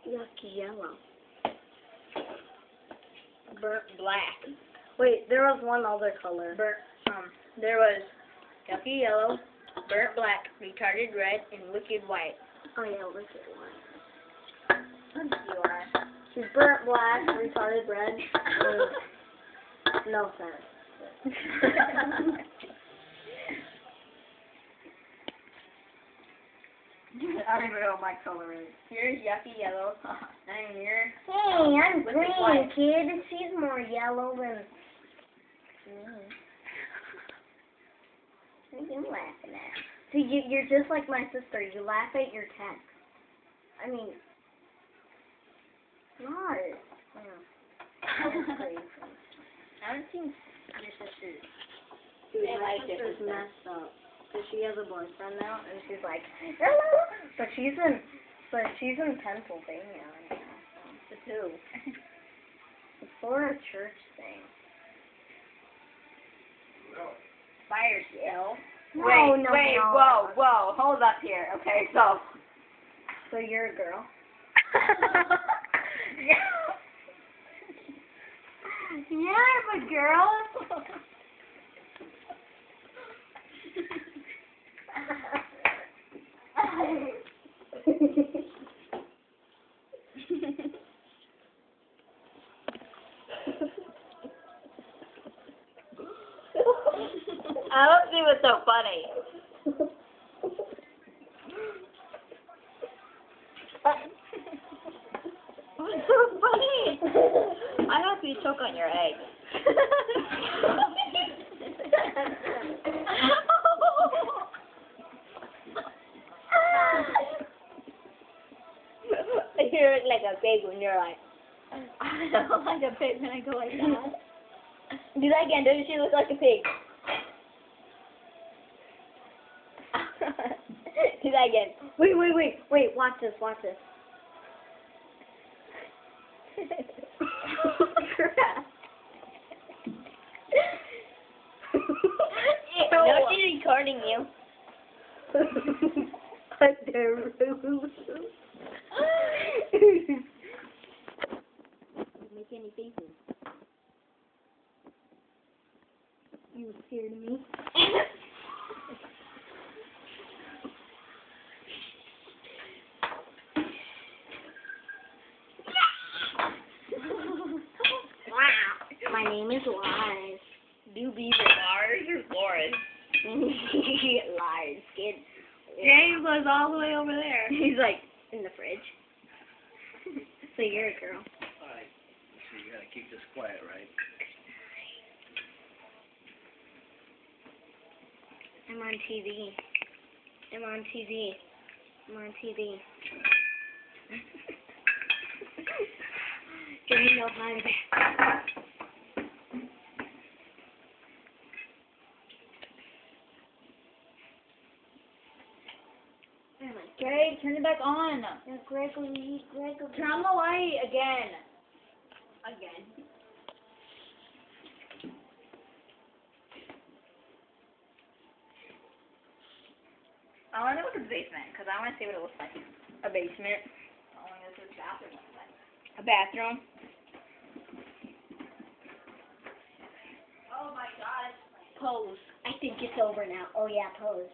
Yucky yellow. Burnt black. Wait, there was one other color. There was yucky yellow, burnt black, retarded red, and wicked white. Oh yeah, wicked white. You are. She's burnt black, retarded red. No sense. I don't even know what my color is. Here's yucky yellow. And here. Hey, I'm Wicked green, white. kid. She's more yellow than me. What are you laughing at? See, you're just like my sister. You laugh at your text. I mean, smart. That's crazy. I haven't seen your sister. Dude, They my like sister's different messed up. Cause she has a boyfriend now, and she's like, hello. But she's in Pennsylvania right now. So. The two. It's for a church thing. Fire sale. No, no, wait, no. whoa, hold up here. Okay, so. So you're a girl. Yeah, I'm a girl. I don't see what's so funny. What's so funny? I hope you choke on your egg. You look like a pig when you're like, I don't look like a pig when I go like that. Do that again. Doesn't she look like a pig? Do that again. Wait, watch this. No, she's recording you. Make any faces. You scared of me? My name is Lies. Do be the Lars or Flores? Lies, kid. James was all the way over there. He's like in the fridge. So you're a girl. Alright, so you gotta keep this quiet, right? I'm on TV. Give me no time. Greg, turn it back on. Gregory. Turn on the light again. I want to go to the basement because I want to see what it looks like. A basement. I want to go to the bathroom. A bathroom. Oh my God. Pose. I think it's over now. Oh yeah, pose.